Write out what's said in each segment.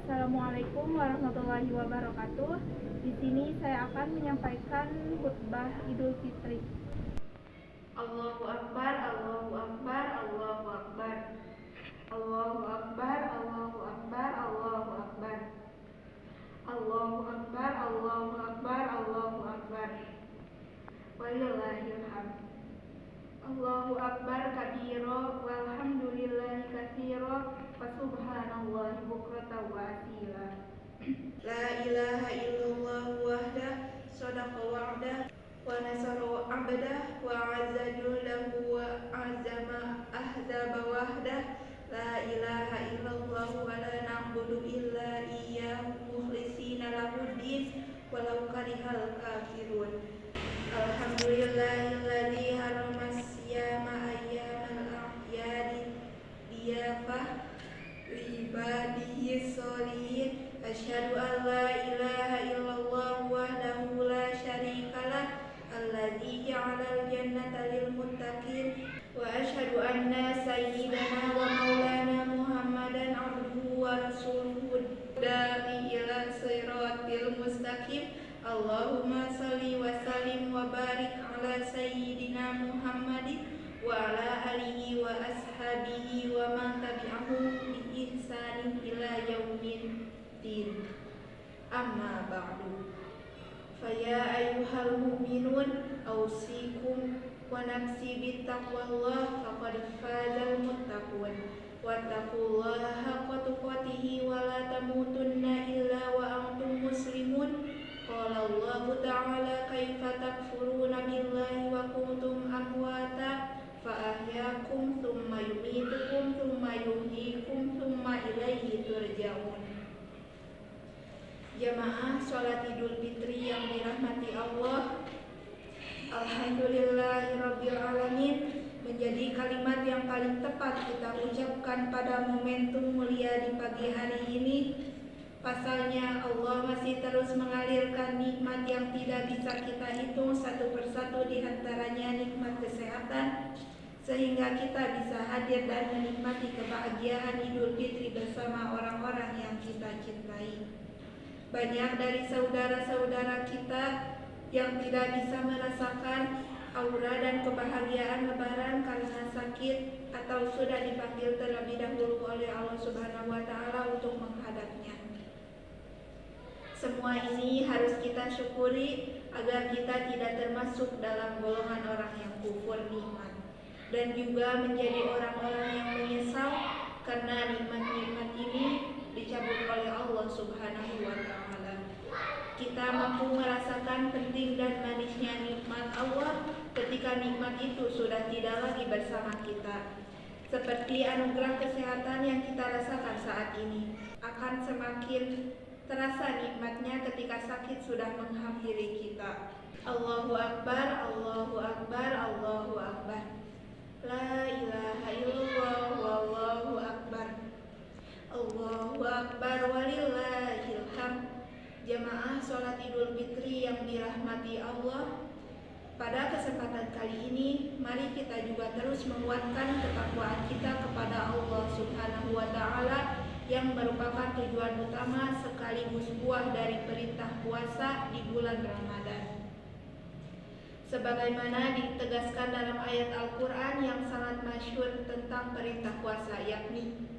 Assalamualaikum warahmatullahi wabarakatuh. Di sini saya akan menyampaikan khutbah Idul Fitri. Allahu Akbar, Allahu Akbar, Allahu Akbar. Allahu Akbar, Allahu Akbar, Allahu Akbar. Allahu Akbar, Allahu Akbar, Allahu Akbar. Walillahil hamd. Allahu Akbar kabira walhamdulillahi katsira wa subhanallahi bukratan wa asila. La ilaha illallah wahdah sadaqa wa'dah wa nasara 'abdah wa 'azza julahu wa 'azama ahzaba wahdah. La ilaha illallah wa la na'budu illa iyyahu mukhlishina lahuddin walau karihal kafirun. Alhamdulillahilladzi harrama siyama ayyamal a'yadi diyafah li ibadihi sholihin. Asyhadu an la ilaha illallah wahdahu la syarikalah alladzi ja'alal jannata lil muttaqin wa asyhadu anna sayyidana wa maulana Muhammadan abduhu wa rasuluhu da'i ila siratil mustaqim. Allahumma salli wa sallim wa barik ala sayyidina Muhammadin wa ala alihi wa ashabihi wa man tabi'ahum bi ihsanin ila yaumin din. Amma ba'du. Faya ayyuhal mu'minun ausikum wa nafsi bittaqwallah faqad fazal muttaqun. Wattaqullaha haqqa tuqatih wa la tamutunna illa wa antum muslimun. Qala Allah ta'ala kaifa takfuruna billahi wa kuntum amwata fa ahyakum thumma yumitukum thumma yuhyikum thumma ilaihi turja'un. Jamaah salat Idul Fitri yang dirahmati Allah, alhamdulillahirabbil alamin menjadi kalimat yang paling tepat kita ucapkan pada momentum mulia di pagi hari ini. Pasalnya Allah masih terus mengalirkan nikmat yang tidak bisa kita hitung satu persatu, di antaranya nikmat kesehatan, sehingga kita bisa hadir dan menikmati kebahagiaan Idul Fitri bersama orang-orang yang kita cintai. Banyak dari saudara-saudara kita yang tidak bisa merasakan aura dan kebahagiaan Lebaran karena sakit atau sudah dipanggil terlebih dahulu oleh Allah Subhanahu wa Ta'ala untuk menghadapnya. Semua ini harus kita syukuri agar kita tidak termasuk dalam golongan orang yang kufur nikmat dan juga menjadi orang-orang yang menyesal karena nikmat-nikmat ini dicabut oleh Allah Subhanahu wa Ta'ala. Kita mampu merasakan penting dan manisnya nikmat Allah ketika nikmat itu sudah tidak lagi bersama kita. Seperti anugerah kesehatan yang kita rasakan saat ini, akan semakin terasa nikmatnya ketika sakit sudah menghampiri kita. Allahu Akbar, Allahu Akbar, Allahu Akbar. La ilaha illallah wallahu akbar. Allahu Akbar walillahil hamd. Jamaah salat Idul Fitri yang dirahmati Allah, pada kesempatan kali ini mari kita juga terus menguatkan ketakwaan kita kepada Allah Subhanahu wa Ta'ala yang merupakan tujuan utama sekaligus buah dari perintah puasa di bulan Ramadan. Sebagaimana ditegaskan dalam ayat Al-Quran yang sangat masyhur tentang perintah puasa, yakni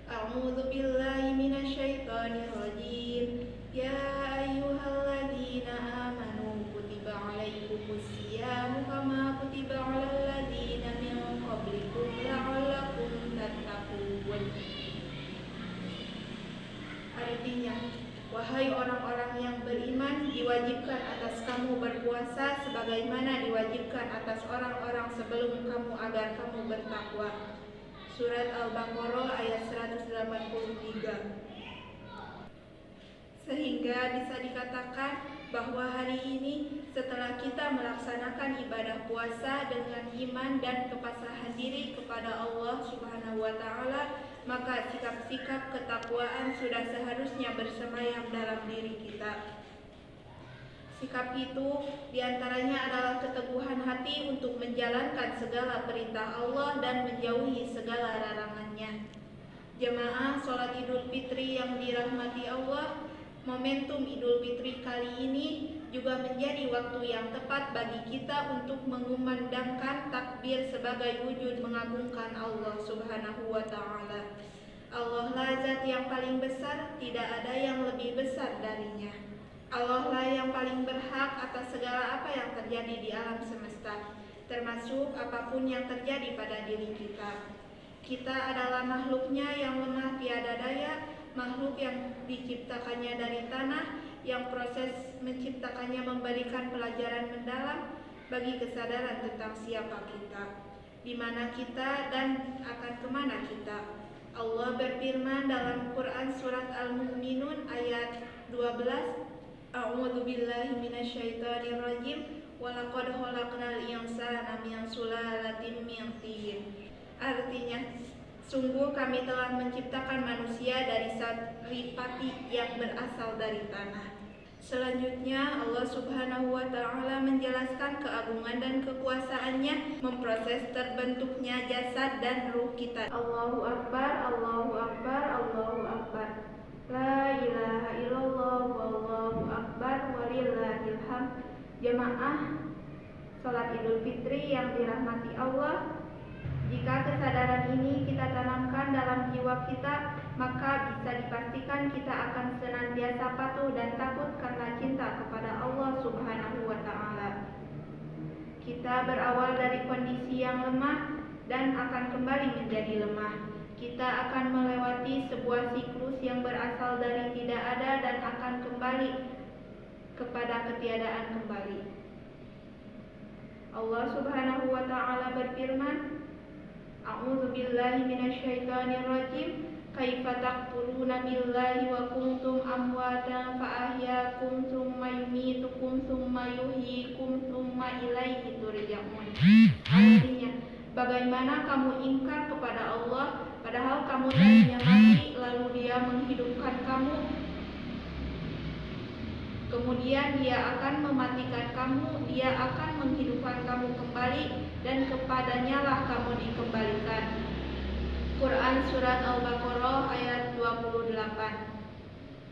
A'udzu billahi minasyaitonir rajim. Ya ayyuhalladzina amanu kutiba 'alaikumus syiyamu kama kutiba 'alal ladzina min qablikum la'allakum tattaqun. Artinya, wahai orang-orang yang beriman, diwajibkan atas kamu berpuasa sebagaimana diwajibkan atas orang-orang sebelum kamu agar kamu bertakwa. Surat Al-Baqarah ayat 183. Sehingga bisa dikatakan bahwa hari ini setelah kita melaksanakan ibadah puasa dengan iman dan kepasrahan diri kepada Allah Subhanahu wa Ta'ala, maka sikap-sikap ketakwaan sudah seharusnya bersemayam dalam diri kita. Sikap itu diantaranya adalah keteguhan hati untuk menjalankan segala perintah Allah dan menjauhi segala larangannya. Jemaah sholat Idul Fitri yang dirahmati Allah, momentum Idul Fitri kali ini juga menjadi waktu yang tepat bagi kita untuk mengumandangkan takbir sebagai wujud mengagungkan Allah Subhanahu wa Ta'ala. Allah lah zat yang paling besar, tidak ada yang lebih besar darinya. Allah lah yang paling berhak atas segala apa yang terjadi di alam semesta, termasuk apapun yang terjadi pada diri kita. Kita adalah makhluknya yang lemah tiada daya, makhluk yang diciptakannya dari tanah, yang proses menciptakannya memberikan pelajaran mendalam bagi kesadaran tentang siapa kita, di mana kita, dan akan kemana kita. Allah berfirman dalam Quran surat Al-Mu'minun ayat 12, A'udzu billahi minasyaitonir rajim, wa laqad khalaqnal insana min sulalatin min tin. Artinya, sungguh kami telah menciptakan manusia dari saripati yang berasal dari tanah. Selanjutnya Allah Subhanahu wa Ta'ala menjelaskan keagungan dan kekuasaannya memproses terbentuknya jasad dan ruh kita. Allahu Akbar, Allahu Akbar, Allahu Akbar. La ilaha illallah wallahu akbar walillahil hamd. Jemaah salat Idul Fitri yang dirahmati Allah, jika kesadaran ini kita tanamkan dalam jiwa kita, maka bisa dipastikan kita akan senantiasa patuh dan takut karena cinta kepada Allah Subhanahu wa Ta'ala. Kita berawal dari kondisi yang lemah dan akan kembali menjadi lemah. Kita akan melewati sebuah siklus yang berasal dari tidak ada dan akan kembali kepada ketiadaan kembali. Allah Subhanahu wa Ta'ala berfirman, A'udzu billahi minasyaitonir rajim. Kaifa takfuruna billahi wa kuntum amwatan fa ahyaakum tsumma yumitukum tsumma yuhyikum tsumma ilaihi turja'un. Artinya, bagaimana kamu ingkar kepada Allah padahal kamu tadinya mati, lalu Dia menghidupkan kamu, kemudian Dia akan mematikan kamu, Dia akan menghidupkan kamu kembali, dan kepadanya lah kamu dikembalikan. Quran Surat Al-Baqarah ayat 28.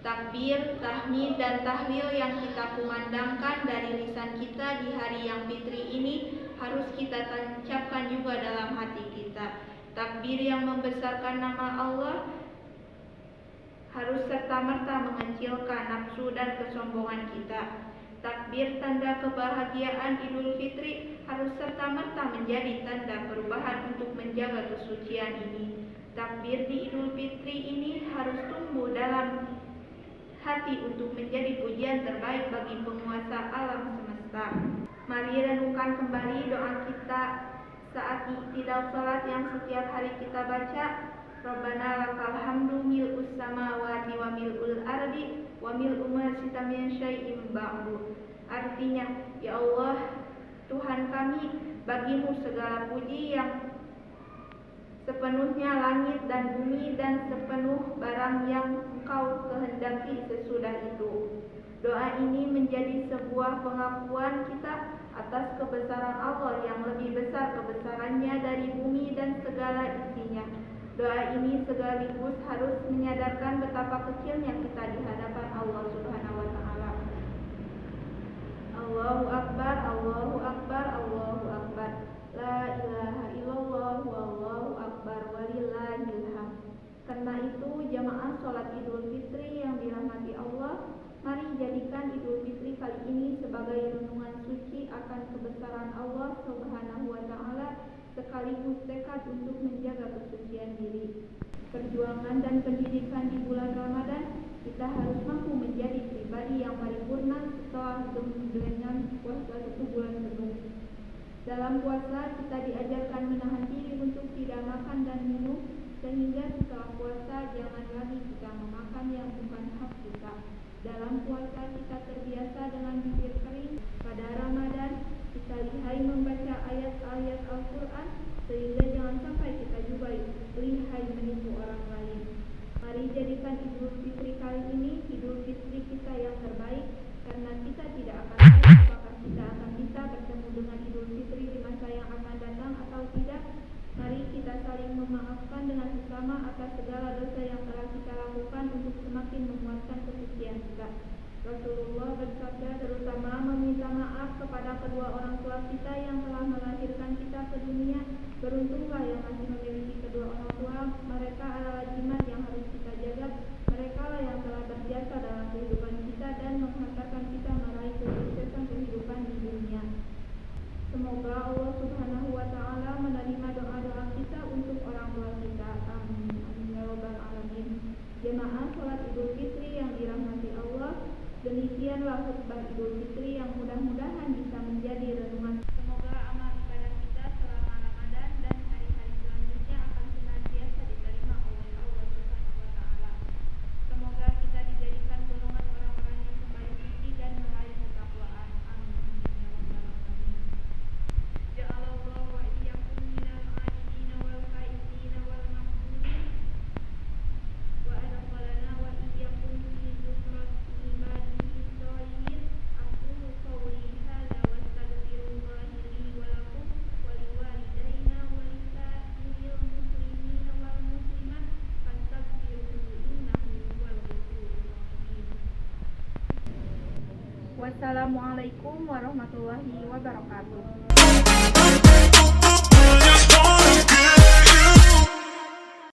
Takbir, tahmid, dan tahlil yang kita kumandangkan dari lisan kita di hari yang fitri ini harus kita tancapkan juga dalam hati kita. Takbir yang membesarkan nama Allah harus serta-merta mengecilkan nafsu dan kesombongan kita. Takbir tanda kebahagiaan Idul Fitri harus serta-merta menjadi tanda perubahan untuk menjaga kesucian ini. Takbir di Idul Fitri ini harus tumbuh dalam hati untuk menjadi pujian terbaik bagi penguasa alam semesta. Mari renungkan kembali doa kita saat iktidal salat yang setiap hari kita baca. Rabbana lakal hamdu mil'us samawati wa mil'ul ardi wa mil'u ma syi'ta min syai'in ba'du. Artinya, ya Allah, Tuhan kami, bagimu segala puji yang sepenuhnya langit dan bumi dan sepenuh barang yang Engkau kehendaki sesudah itu. Doa ini menjadi sebuah pengakuan kita atas kebesaran Allah yang lebih besar kebesarannya dari bumi dan segala isinya. Doa ini sekaligus harus menyadarkan betapa kecilnya kita di hadapan Allah Subhanahu wa Ta'ala. Allahu Akbar, Allahu Akbar, Allahu Akbar. La ilaha illallah wallahu akbar walillahil hamd. Karena itu, jamaah salat Idul Fitri yang dirahmati Allah, mari jadikan Idul Fitri kali ini sebagai renungan suci akan kebesaran Allah Subhanahu wa Ta'ala, sekaligus tekad untuk menjaga kesucian diri. Perjuangan dan pendidikan di bulan Ramadan, kita harus mampu menjadi pribadi yang paripurna setelah dengan puasa 1 bulan penuh. Dalam puasa kita diajarkan menahan diri untuk tidak makan dan minum, sehingga setelah puasa jangan lagi kita memakan yang bukan hak kita. Dalam puasa kita terbiasa dengan bibir kering. Pada Ramadan kita lihai membaca ayat-ayat Al-Quran, sehingga jangan sampai kita juga lihai menipu orang lain. Mari jadikan Idul Fitri kali ini Idul Fitri kita yang terbaik, karena kita tidak akan tahu apakah kita akan bisa bertemu dengan Idul Fitri di masa yang akan datang atau tidak. Mari kita saling memaafkan dengan sesama atas segala dosa yang telah kita lakukan untuk semakin semakin menguatkan kesucian kita. Rasulullah bersabda, terutama meminta maaf kepada kedua orang tua kita yang telah melahirkan kita ke dunia. Beruntunglah yang masih memiliki kedua orang tua, mereka adalah jimat yang harus kita jaga. Mereka lah yang telah berjasa dalam kehidupan kita dan menghantarkan kita meraih kesuksesan kehidupan di dunia. Semoga Allah Subhanahu wa Ta'ala menerima doa-doa kita untuk orang tua kita. Amin. Amin ya rabbal alamin. Jemaah salat Idul Fitri yang dirahmati Allah, demikianlah khutbah Idul Fitri yang mudah-mudahan bisa menjadi renungan. Semoga amal ibadah kita selama Ramadan dan hari-hari selanjutnya akan senantiasa diterima oleh Allah Subhanahu wa Ta'ala. Semoga kita dijadikan golongan orang-orang yang kembali suci dan meraih ketakwaan. Amin ya rabbal alamin. Ja'alallahu wa iyyakum minal 'abidin wal faizin wal maqburin wa adkhalana wa iyyakum fi zumratil ibadihi sholihin. Aqulu qawli hadza wa astaghfirullaha li wa lakum wa liwalidayna wa lisa'iril muslimina wal muslimat fastaghfiruhu innahu huwal ghafurur rahim. Wassalamualaikum warahmatullahi wabarakatuh.